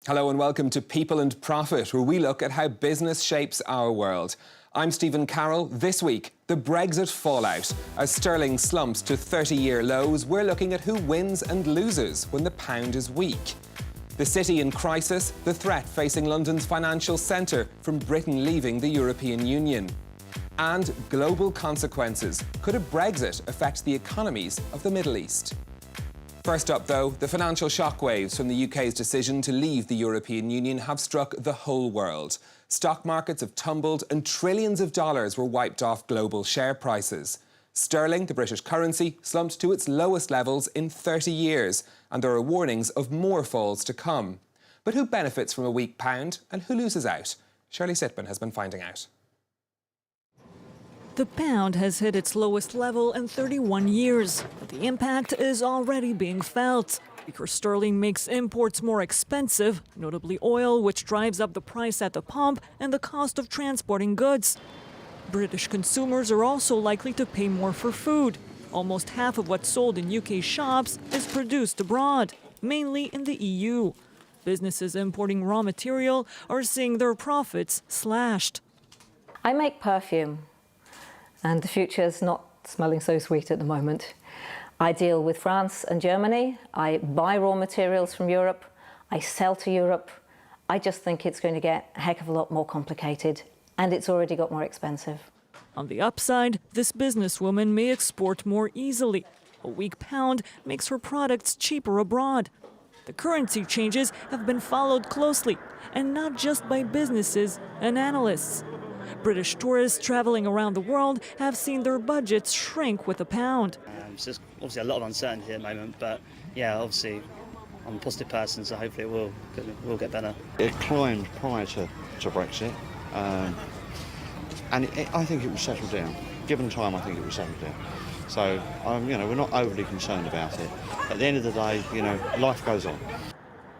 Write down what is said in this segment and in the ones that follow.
Hello and welcome to People and Profit, where we look at how business shapes our world. I'm Stephen Carroll. This week, the Brexit fallout. As sterling slumps to 30-year lows, we're looking at who wins and loses when the pound is weak. The city in crisis, the threat facing London's financial centre from Britain leaving the European Union. And global consequences. Could a Brexit affect the economies of the Middle East? First up, though, the financial shockwaves from the UK's decision to leave the European Union have struck the whole world. Stock markets have tumbled and trillions of dollars were wiped off global share prices. Sterling, the British currency, slumped to its lowest levels in 30 years, and there are warnings of more falls to come. But who benefits from a weak pound and who loses out? Shirley Sitman has been finding out. The pound has hit its lowest level in 31 years, but the impact is already being felt. Weaker sterling makes imports more expensive, notably oil, which drives up the price at the pump and the cost of transporting goods. British consumers are also likely to pay more for food. Almost half of what's sold in UK shops is produced abroad, mainly in the EU. Businesses importing raw material are seeing their profits slashed. I make perfume. And the future's not smelling so sweet at the moment. I deal with France and Germany. I buy raw materials from Europe. I sell to Europe. I just think it's going to get a heck of a lot more complicated, and it's already got more expensive. On the upside, this businesswoman may export more easily. A weak pound makes her products cheaper abroad. The currency changes have been followed closely, and not just by businesses and analysts. British tourists traveling around the world have seen their budgets shrink with the pound. It's just obviously a lot of uncertainty at the moment, but yeah, obviously I'm a positive person, so hopefully it will get better. It climbed prior to Brexit, and I think it will settle down. Given time, I think it will settle down. So, we're not overly concerned about it. At the end of the day, life goes on.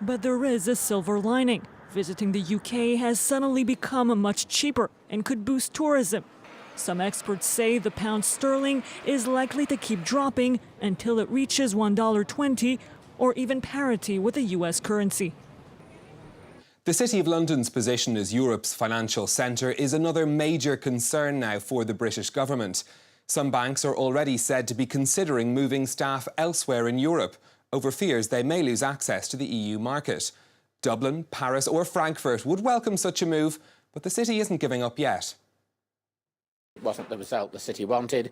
But there is a silver lining. Visiting the UK has suddenly become much cheaper and could boost tourism. Some experts say the pound sterling is likely to keep dropping until it reaches $1.20 or even parity with the US currency. The City of London's position as Europe's financial centre is another major concern now for the British government. Some banks are already said to be considering moving staff elsewhere in Europe over fears they may lose access to the EU market. Dublin, Paris or Frankfurt would welcome such a move, but the city isn't giving up yet. It wasn't the result the city wanted.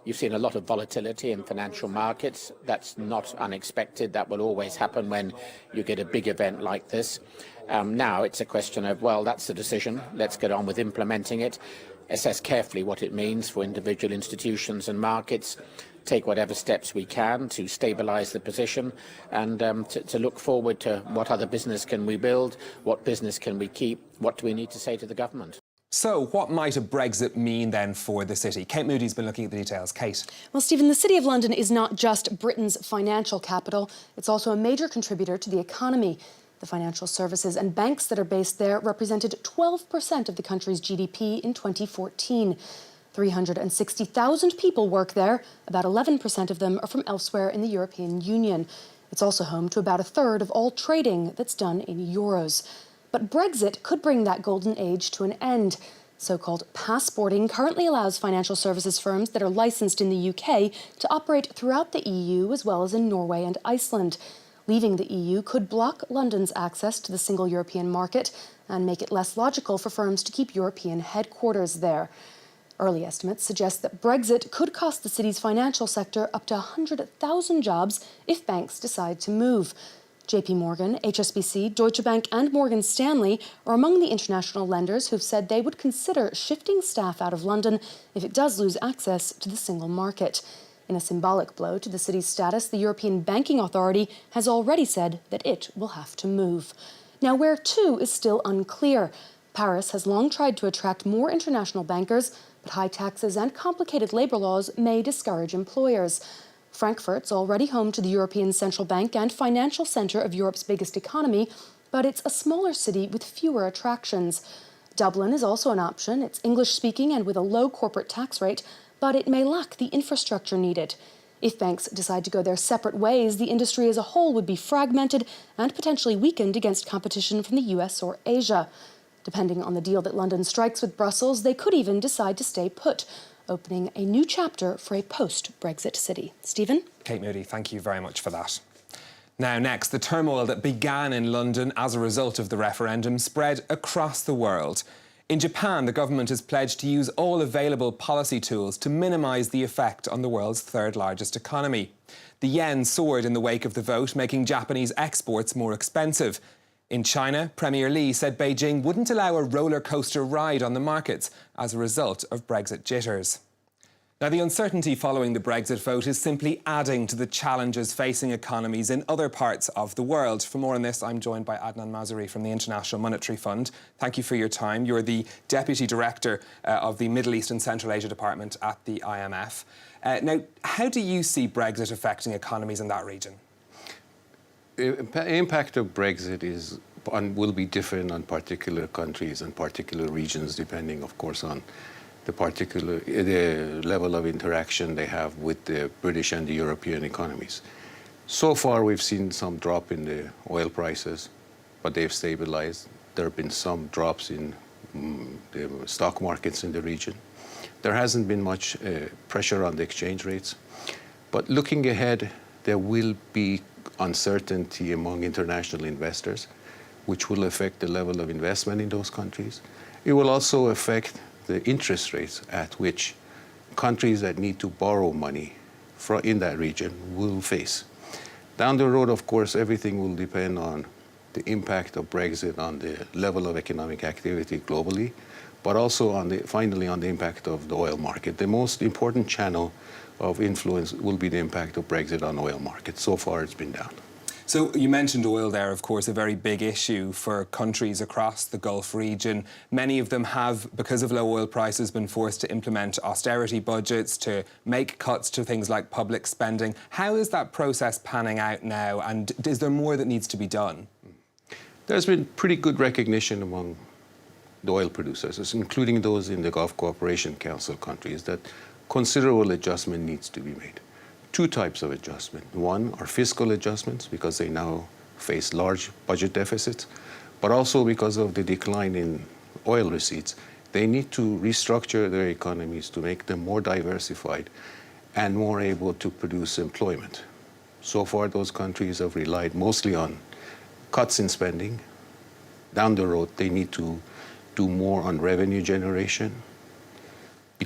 You've seen a lot of volatility in financial markets. That's not unexpected. That will always happen when you get a big event like this. Now it's a question of, well, that's the decision. Let's get on with implementing it. Assess carefully what it means for individual institutions and markets. Take whatever steps we can to stabilise the position and to look forward to what other business can we build, what business can we keep, what do we need to say to the government. So what might a Brexit mean then for the city? Kate Moody's been looking at the details. Kate. Well, Stephen, the City of London is not just Britain's financial capital, it's also a major contributor to the economy. The financial services and banks that are based there represented 12% of the country's GDP in 2014. 360,000 people work there. About 11% of them are from elsewhere in the European Union. It's also home to about a third of all trading that's done in euros. But Brexit could bring that golden age to an end. So-called passporting currently allows financial services firms that are licensed in the UK to operate throughout the EU as well as in Norway and Iceland. Leaving the EU could block London's access to the single European market and make it less logical for firms to keep European headquarters there. Early estimates suggest that Brexit could cost the city's financial sector up to 100,000 jobs if banks decide to move. JP Morgan, HSBC, Deutsche Bank and Morgan Stanley are among the international lenders who've said they would consider shifting staff out of London if it does lose access to the single market. In a symbolic blow to the city's status, the European Banking Authority has already said that it will have to move. Now, where to is still unclear. Paris has long tried to attract more international bankers, but high taxes and complicated labour laws may discourage employers. Frankfurt's already home to the European Central Bank and financial centre of Europe's biggest economy, but it's a smaller city with fewer attractions. Dublin is also an option. It's English-speaking and with a low corporate tax rate, but it may lack the infrastructure needed. If banks decide to go their separate ways, the industry as a whole would be fragmented and potentially weakened against competition from the US or Asia. Depending on the deal that London strikes with Brussels, they could even decide to stay put, opening a new chapter for a post-Brexit city. Stephen? Kate Moody, thank you very much for that. Now, next, the turmoil that began in London as a result of the referendum spread across the world. In Japan, the government has pledged to use all available policy tools to minimise the effect on the world's third largest economy. The yen soared in the wake of the vote, making Japanese exports more expensive. In China, Premier Li said Beijing wouldn't allow a roller coaster ride on the markets as a result of Brexit jitters. Now, the uncertainty following the Brexit vote is simply adding to the challenges facing economies in other parts of the world. For more on this, I'm joined by Adnan Mazarei from the International Monetary Fund. Thank you for your time. You're the Deputy Director of the Middle East and Central Asia Department at the IMF. Now, how do you see Brexit affecting economies in that region? The impact of Brexit will be different on particular countries and particular regions, depending, of course, on the level of interaction they have with the British and the European economies. So far, we've seen some drop in the oil prices, but they've stabilized. There have been some drops in the stock markets in the region. There hasn't been much pressure on the exchange rates. But looking ahead, there will be uncertainty among international investors, which will affect the level of investment in those countries. It will also affect the interest rates at which countries that need to borrow money in that region will face. Down the road, of course, everything will depend on the impact of Brexit on the level of economic activity globally, but also finally on the impact of the oil market. The most important channel of influence will be the impact of Brexit on oil markets. So far, it's been down. So you mentioned oil there, of course, a very big issue for countries across the Gulf region. Many of them have, because of low oil prices, been forced to implement austerity budgets, to make cuts to things like public spending. How is that process panning out now, and is there more that needs to be done? There's been pretty good recognition among the oil producers, including those in the Gulf Cooperation Council countries, that considerable adjustment needs to be made. Two types of adjustment. One are fiscal adjustments, because they now face large budget deficits, but also because of the decline in oil receipts. They need to restructure their economies to make them more diversified and more able to produce employment. So far, those countries have relied mostly on cuts in spending. Down the road, they need to do more on revenue generation.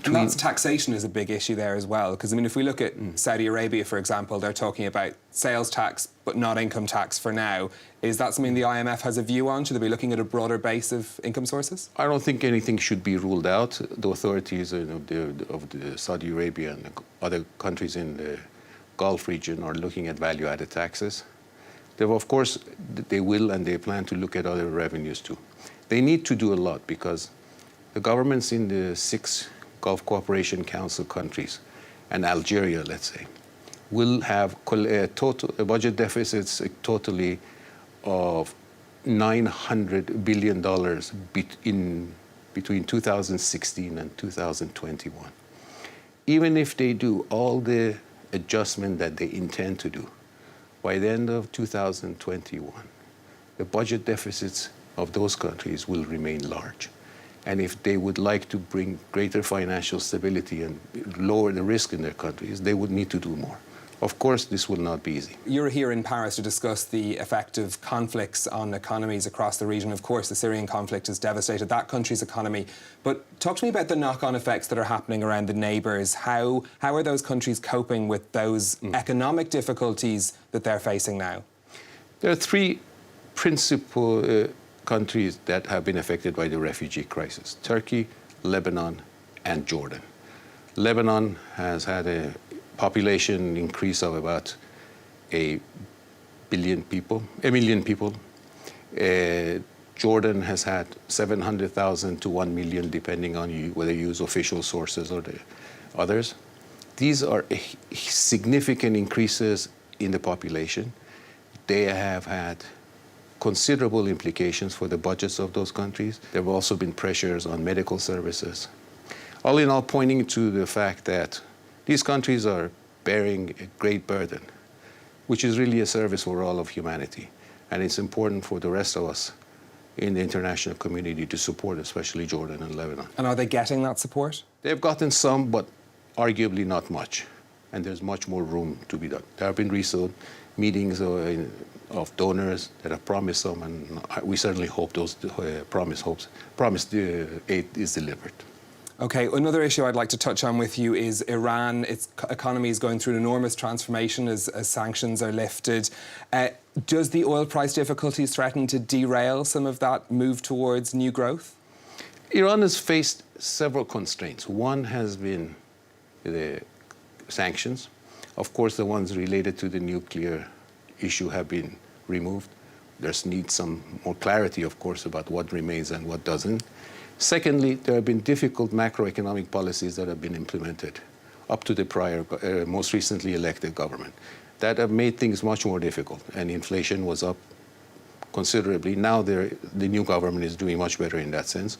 And that's taxation is a big issue there as well, because, I mean, if we look at Saudi Arabia, for example, they're talking about sales tax but not income tax for now. Is that something the IMF has a view on? Should they be looking at a broader base of income sources? I don't think anything should be ruled out. The authorities of the Saudi Arabia and the other countries in the Gulf region are looking at value-added taxes. Of course, they will and they plan to look at other revenues too. They need to do a lot, because the governments in the 6 Gulf Cooperation Council countries and Algeria, let's say, will have total budget deficits totally of $900 billion between 2016 and 2021. Even if they do all the adjustment that they intend to do, by the end of 2021, the budget deficits of those countries will remain large. And if they would like to bring greater financial stability and lower the risk in their countries, they would need to do more. Of course, this will not be easy. You're here in Paris to discuss the effect of conflicts on economies across the region. Of course, the Syrian conflict has devastated that country's economy. But talk to me about the knock-on effects that are happening around the neighbours. How are those countries coping with those economic difficulties that they're facing now? There are 3 principal countries that have been affected by the refugee crisis: Turkey, Lebanon, and Jordan. Lebanon has had a population increase of about a million people. Jordan has had 700,000 to 1 million, depending on whether you use official sources or the others. These are significant increases in the population. They have had considerable implications for the budgets of those countries. There have also been pressures on medical services. All in all, pointing to the fact that these countries are bearing a great burden, which is really a service for all of humanity. And it's important for the rest of us in the international community to support, especially Jordan and Lebanon. And are they getting that support? They've gotten some, but arguably not much. And there's much more room to be done. There have been recent meetings of donors that have promised some, and we certainly hope those promised aid is delivered. OK, another issue I'd like to touch on with you is Iran. Its economy is going through an enormous transformation as sanctions are lifted. Does the oil price difficulties threaten to derail some of that move towards new growth? Iran has faced several constraints. One has been the sanctions. Of course, the ones related to the nuclear issue have been removed. There's needs some more clarity, of course, about what remains and what doesn't. Secondly, there have been difficult macroeconomic policies that have been implemented up to the prior, most recently elected government that have made things much more difficult, and inflation was up considerably. Now the new government is doing much better in that sense.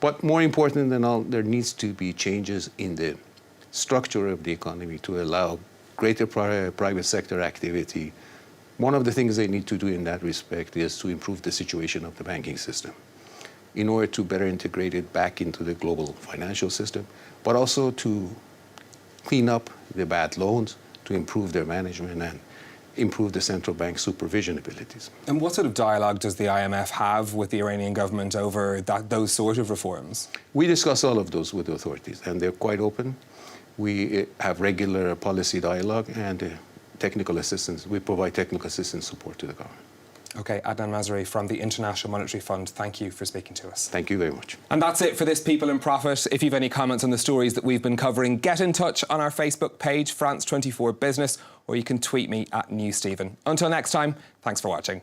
But more important than all, there needs to be changes in the structure of the economy to allow greater private sector activity. One of the things they need to do in that respect is to improve the situation of the banking system in order to better integrate it back into the global financial system, but also to clean up the bad loans, to improve their management and improve the central bank supervision abilities. And what sort of dialogue does the IMF have with the Iranian government over those sort of reforms? We discuss all of those with the authorities, and they're quite open. We have regular policy dialogue and technical assistance. We provide technical assistance support to the government. OK, Adnan Mazarei from the International Monetary Fund, thank you for speaking to us. Thank you very much. And that's it for this People in Profit. If you've any comments on the stories that we've been covering, get in touch on our Facebook page, France 24 Business, or you can tweet me at NewsStephen. Until next time, thanks for watching.